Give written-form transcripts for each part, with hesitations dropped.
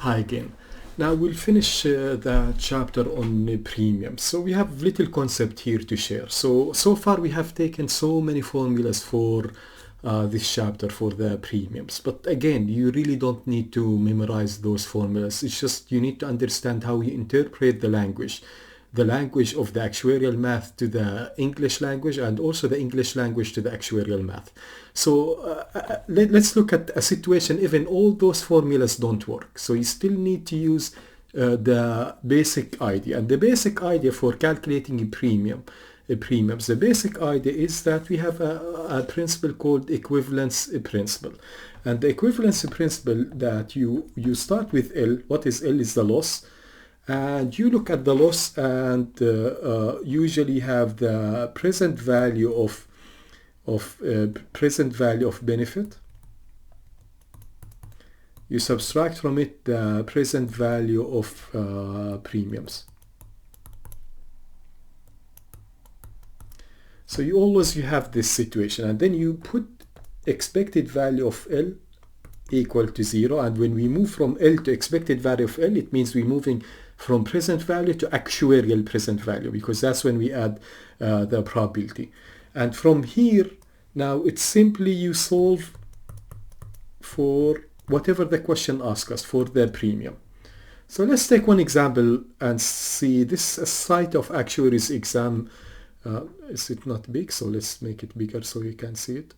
Hi again. Now we'll finish the chapter on premiums. So we have little concept here to share. So far we have taken so many formulas for this chapter for the premiums. But again, you really don't need to memorize those formulas. It's just you need to understand how you interpret the language of the actuarial math to the English language, and also the English language to the actuarial math. So let's look at a situation even all those formulas don't work. So you still need to use the basic idea. And the basic idea for calculating premiums, the basic idea is that we have a principle called equivalence principle. And the equivalence principle that you start with L. What is L? Is the loss. And you look at the loss and usually have the present value of benefit. You subtract from it the present value of premiums. So you have this situation, and then you put expected value of L equal to 0. And when we move from L to expected value of L, it means we're moving from present value to actuarial present value, because that's when we add the probability. And from here, now it's simply you solve for whatever the question asks us for the premium. So let's take one example and see this site of actuaries exam. Is it not big? So let's make it bigger so you can see it.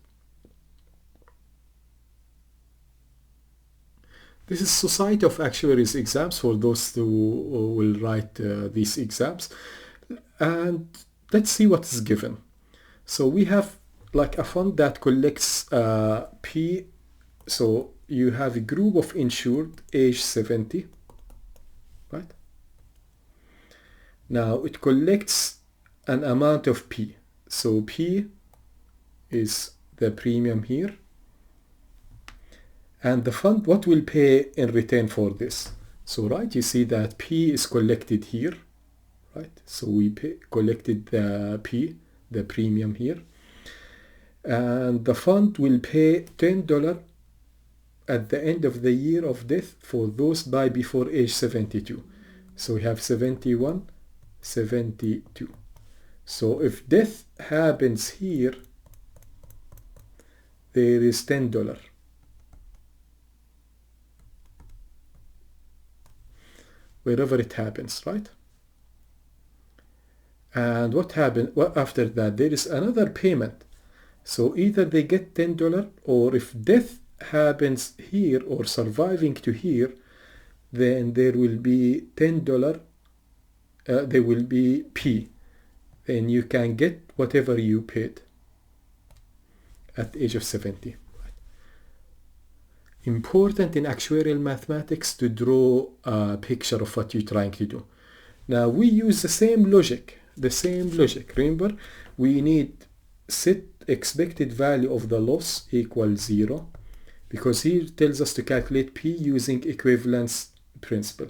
This is Society of Actuaries exams for those who will write these exams. And let's see what is given. So we have like a fund that collects P. So you have a group of insured age 70, right? Now it collects an amount of P. So P is the premium here. And the fund, what will pay in return for this? So, right, you see that P is collected here, right? So we collected the P, the premium here. And the fund will pay $10 at the end of the year of death for those die before age 72. So we have 71, 72. So if death happens here, there is $10. Wherever it happens, right? And what happened? Well, after that, there is another payment. So either they get $10, or if death happens here or surviving to here, then there will be $10. There will be P. Then you can get whatever you paid at the age of 70. Important in actuarial mathematics to draw a picture of what you're trying to do. Now we use the same logic. Remember, we need set expected value of the loss equals 0, because here it tells us to calculate P using equivalence principle.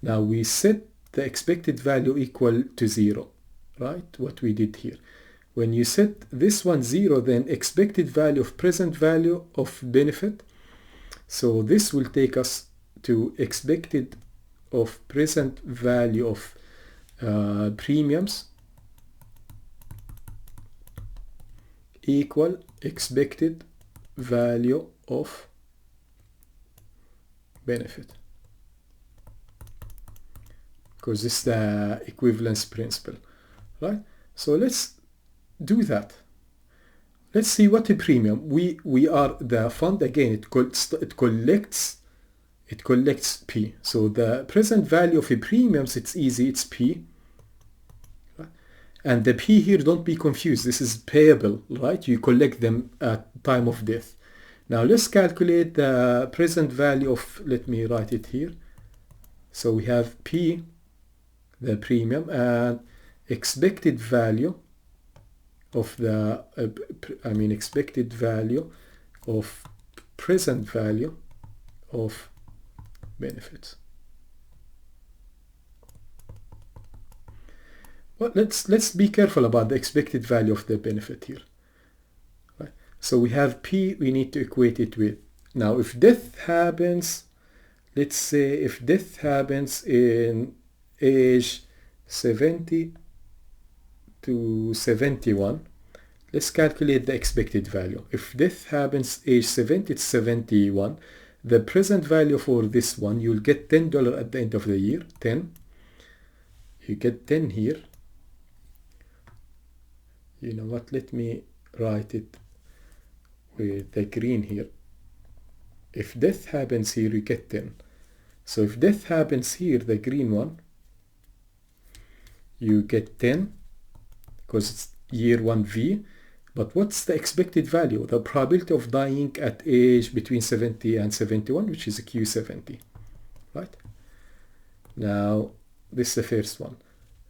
Now we set the expected value equal to 0, right? What we did here. When you set this one 0, then expected value of present value of benefit. So this will take us to expected of present value of premiums equal expected value of benefit, because this is the equivalence principle, right? So let's do that. Let's see what a premium. We are the fund again. It collects P. So the present value of a premiums, it's easy. It's P. Right? And the P here, don't be confused. This is payable, right? You collect them at time of death. Now let's calculate the present value of. Let me write it here. So we have P, the premium, and expected value of the expected value of present value of benefits. Well, let's be careful about the expected value of the benefit here, right? So we have P, we need to equate it with. Now if death happens, let's say if death happens in age 70 to 71, let's calculate the expected value. If death happens age 70 to 71, the present value for this one, you'll get $10 at the end of the year. 10. You get 10 here. You know what? Let me write it with the green here. If death happens here, you get 10. So if death happens here, the green one, you get 10 because it's year 1 V. But what's the expected value? The probability of dying at age between 70 and 71, which is a Q70, right? Now, this is the first one.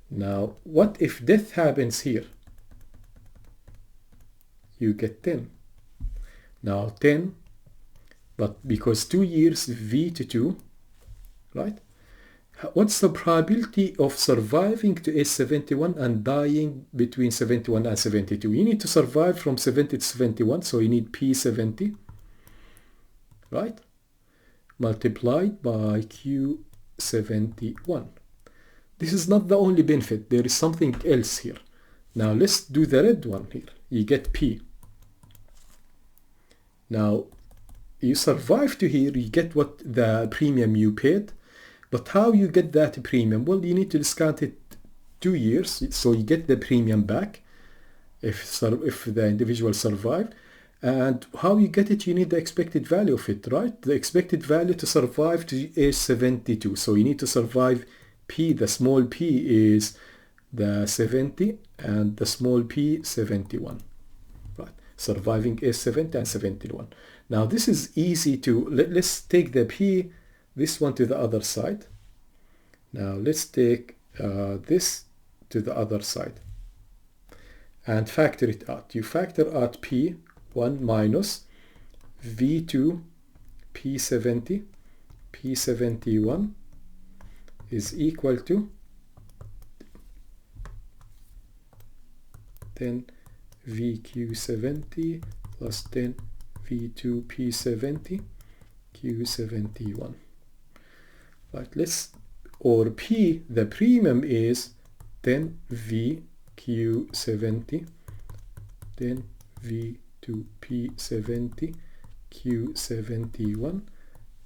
Now, what if death happens here? You get 10. Now, 10, but because 2 years, V to 2, right? What's the probability of surviving to age 71 and dying between 71 and 72? You need to survive from 70 to 71, so you need P70, right? Multiplied by Q71. This is not the only benefit. There is something else here. Now let's do the red one here. You get P. Now you survive to here, you get what the premium you paid. But how you get that premium? Well, you need to discount it 2 years, so you get the premium back if the individual survived. And how you get it, you need the expected value of it, right? The expected value to survive to age 72. So you need to survive P, the small p is the 70 and the small p 71, right? Surviving age 70 and 71. Now this is easy to, let's take the p, this one to the other side. Now let's take this to the other side and factor it out. You factor out P1 minus V2 P70 P71 is equal to 10 VQ70 plus 10 V2 P70 Q71. Right, or P, the premium is 10 VQ70, 10 V2 P70 Q71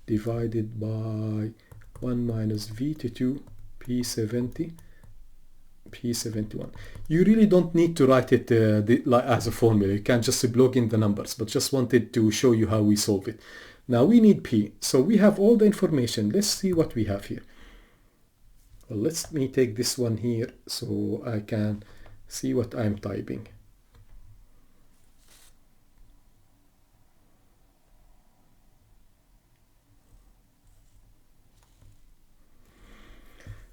divided by 1 minus V2 P70 P71. You really don't need to write it as a formula. You can just plug in the numbers, but just wanted to show you how we solve it. Now we need P. So we have all the information. Let's see what we have here. Well, let me take this one here so I can see what I'm typing.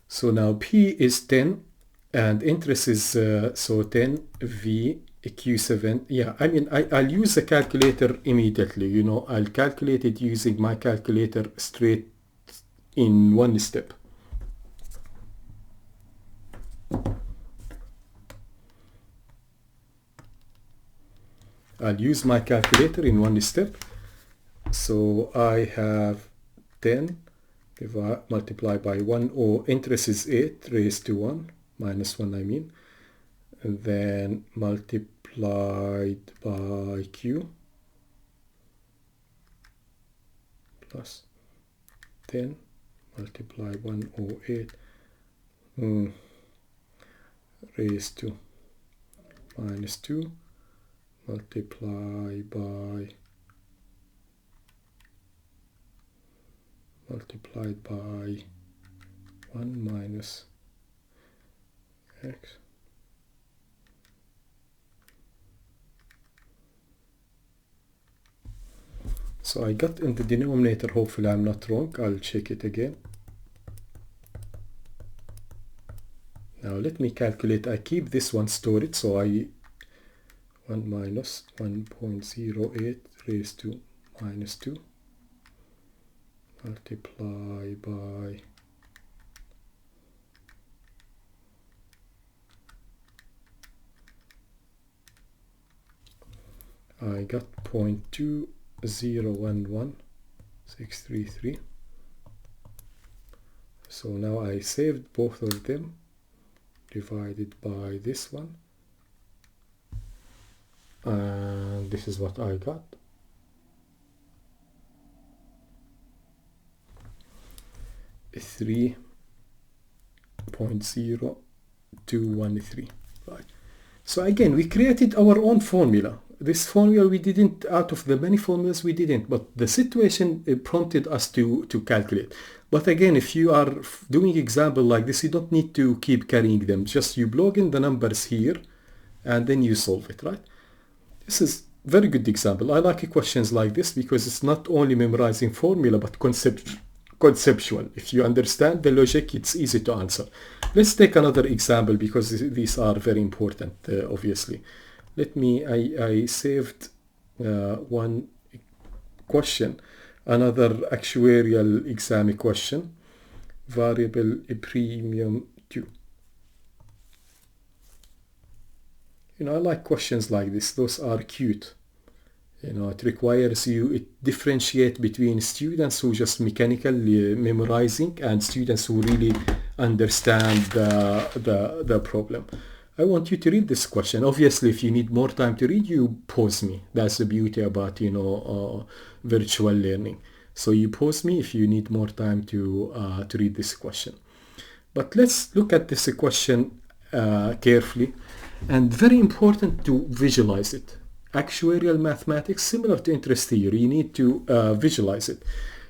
So now P is 10 and interest is so 10 V Q7. Yeah, I mean I'll use the calculator immediately. You know, I'll calculate it using my calculator straight in one step. I'll use my calculator in one step. So I have 10 multiplied by 1, or interest is 8 raised to 1, minus 1 I mean, and then multiplied by Q plus 10 multiply 108 raised to minus 2 multiplied by 1 minus x. So I got in the denominator, hopefully I'm not wrong. I'll check it again. Now let me calculate. I keep this one stored, so 1 minus 1.08 raised to minus 2 multiply by I got 0.2011633 So now I saved both of them, divided by this one, and this is what I got. $3.0213. Right. So again, we created our own formula. This formula we didn't, out of the many formulas we didn't, but the situation prompted us to calculate. But again, if you are doing example like this, you don't need to keep carrying them. Just you plug in the numbers here and then you solve it, right? This is very good example. I like questions like this because it's not only memorizing formula, but conceptual. If you understand the logic, it's easy to answer. Let's take another example because these are very important, obviously. Let me, I saved one question, another actuarial exam question, variable premium 2. You know, I like questions like this. Those are cute. You know, it requires you, it differentiate between students who just mechanically memorizing and students who really understand the problem. I want you to read this question. Obviously, if you need more time to read, you pause me. That's the beauty about, you know, virtual learning. So you pause me if you need more time to read this question. But let's look at this question carefully, and very important to visualize it. Actuarial mathematics, similar to interest theory, you need to visualize it.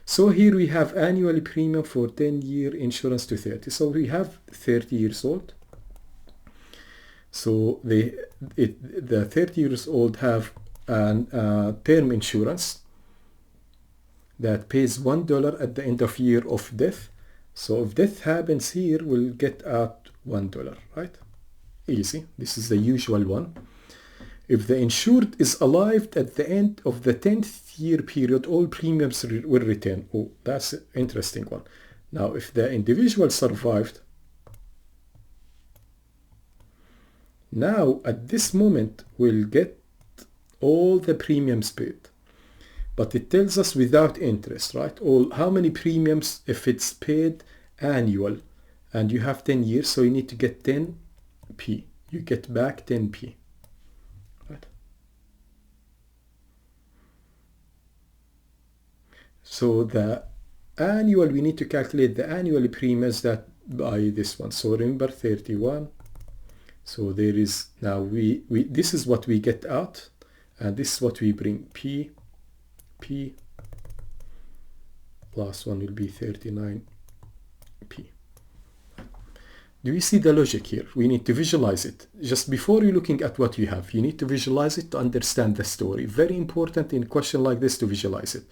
So here we have annual premium for 10-year insurance to 30. So we have 30 years old. So the 30 years old have an term insurance that pays $1 at the end of year of death. So if death happens here, we'll get out $1, right? Easy. This is the usual one. If the insured is alive at the end of the 10th year period, all premiums will return. Oh, that's an interesting one. Now, if the individual survived, now at this moment, we'll get all the premiums paid. But it tells us without interest, right? How many premiums if it's paid annual, and you have 10 years, so you need to get 10p. You get back 10p. Right? So the annual, we need to calculate the annual premiums that by this one. So remember 31. So there is now this is what we get out, and this is what we bring p. Last one will be 39p. Do you see the logic here? We need to visualize it. Just before you're looking at what you have, you need to visualize it to understand the story. Very important in a question like this to visualize it.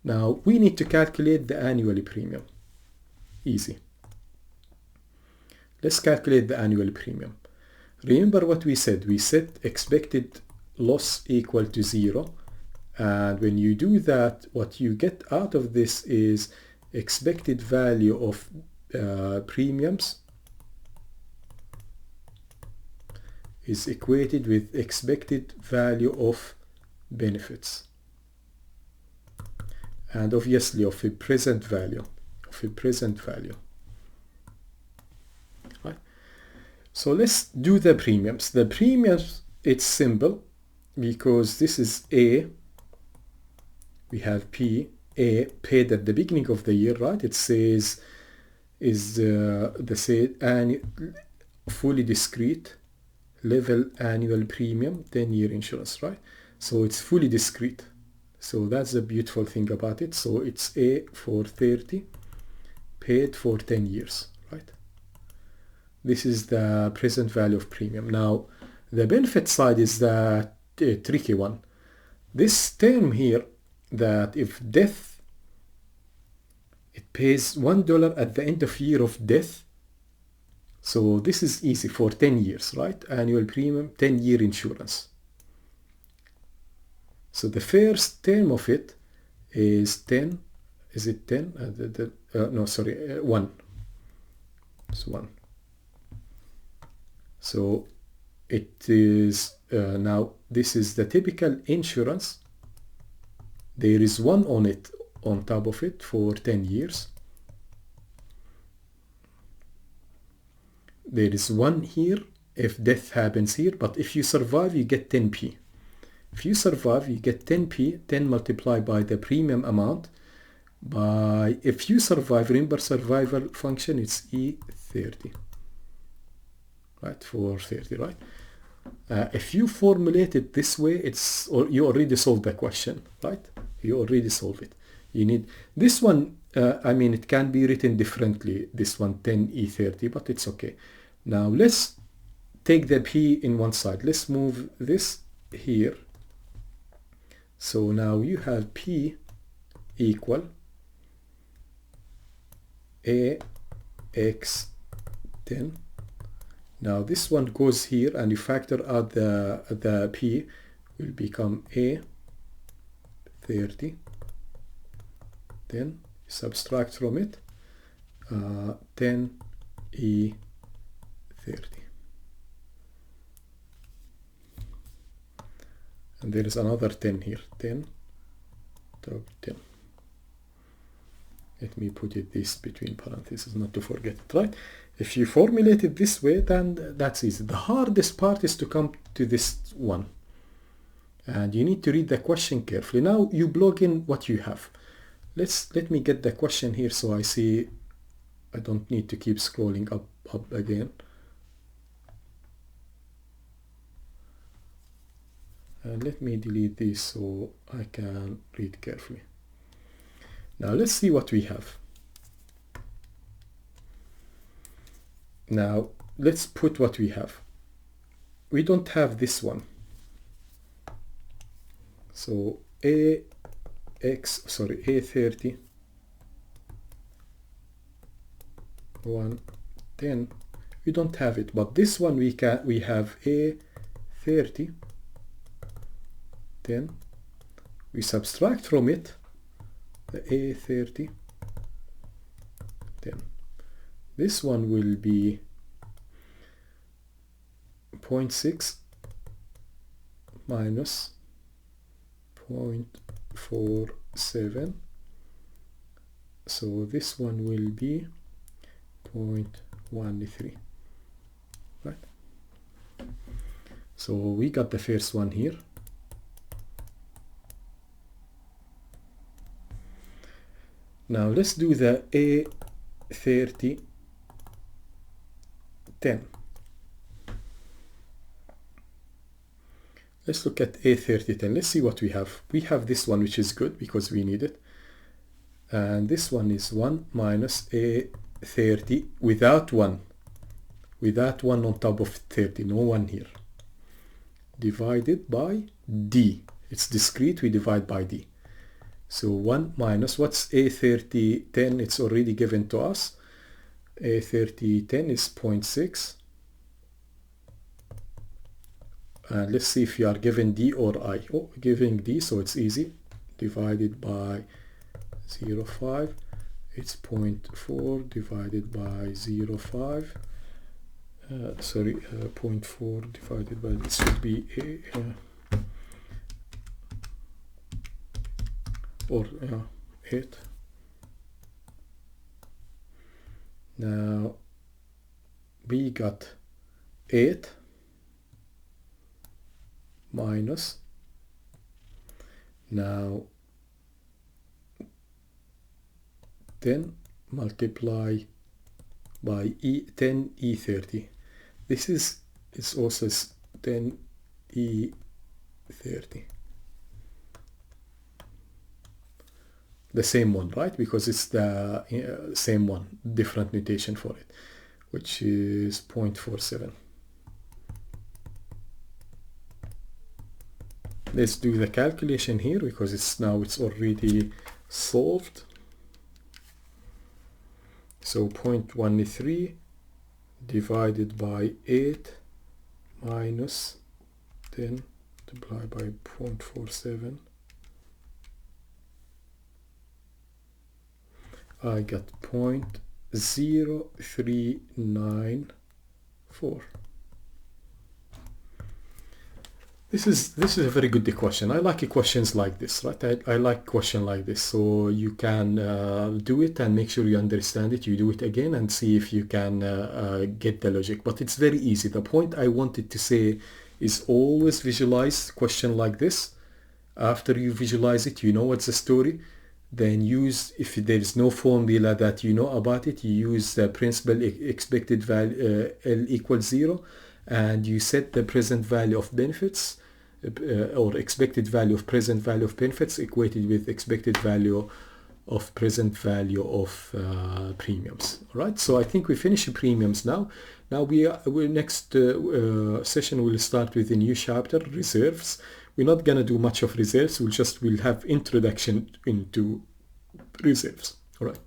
Now we need to calculate the annual premium. Easy. Let's calculate the annual premium. Remember what we said. We said expected loss equal to 0. And when you do that, what you get out of this is expected value of premiums is equated with expected value of benefits. And obviously of a present value. Right? So let's do the premiums. The premiums, it's simple because this is A. We have P, A paid at the beginning of the year, right? It says is fully discrete level annual premium 10-year insurance, right? So it's fully discrete. So that's the beautiful thing about it. So it's A for 30 paid for 10 years, right? This is the present value of premium. Now the benefit side is the tricky one. This term here, that if death, it pays $1 at the end of year of death. So this is easy for 10 years, right? Annual premium, 10-year insurance. So the first term of it is 10. Is it 10? No, sorry, 1. It's 1. So it is, now this is the typical insurance. There is 1 on it, on top of it for 10 years. there is 1 here if death happens here, but if you survive you get 10p. If you survive you get 10p, 10 multiplied by the premium amount, by if you survive, remember survival function, it's E30, right, for 30, right? If you formulate it this way, it's, or you already solved the question, right? You already solved it. You need this one, I mean it can be written differently, this one 10E30, but it's okay. Now let's take the P in one side. Let's move this here. So now you have P equal AX10. Now this one goes here and you factor out the P, will become A30. Then subtract from it 10E30. And there is another 10 here, 10 top 10. Let me put it this between parentheses not to forget it, right? If you formulate it this way, then that's easy. The hardest part is to come to this one. And you need to read the question carefully. Now you plug in what you have. Let me get the question here so I see I don't need to keep scrolling up again. And let me delete this so I can read carefully. Now let's see what we have. Now let's put what we have. We don't have this one. So A30 110, we don't have it, but this one we have A30 10. We subtract from it the A30 10. This one will be 0.6 minus 0.47. So this one will be 0.13, right? So we got the first one here. Now let's do the A30 10. Let's look at A30 10. Let's see what we have. We have this one, which is good because we need it. And this one is 1 minus A30 without 1. Without 1 on top of 30. No 1 here. Divided by D. It's discrete, we divide by D. So 1 minus, what's A30 10? It's already given to us. A30 10 is 0.6. And let's see if you are given D or I. Oh, giving D, so it's easy. Divided by 0.5. It's 0.4 divided by 0.5. 0.4 divided by, this should be or 8. Now we got 8 minus, now 10 multiply by 10 E30. This is, it's also 10 E30. The same one, right? Because it's the same one, different notation for it, which is 0.47. Let's do the calculation here because it's already solved. So 0.13 divided by 8 minus 10 multiplied by 0.47. I got 0.0394. This is a very good question. I like questions like this, right? I like question like this. So you can do it and make sure you understand it. You do it again and see if you can get the logic. But it's very easy. The point I wanted to say is always visualize question like this. After you visualize it, you know what's the story. Then use, if there is no formula that you know about it, you use the principle expected value L equals 0, and you set the present value of benefits or expected value of present value of benefits equated with expected value of present value of premiums. All right, so I think we finish premiums now. Now we next session we'll start with a new chapter, reserves. We're not gonna do much of reserves. We'll have introduction into reserves. All right.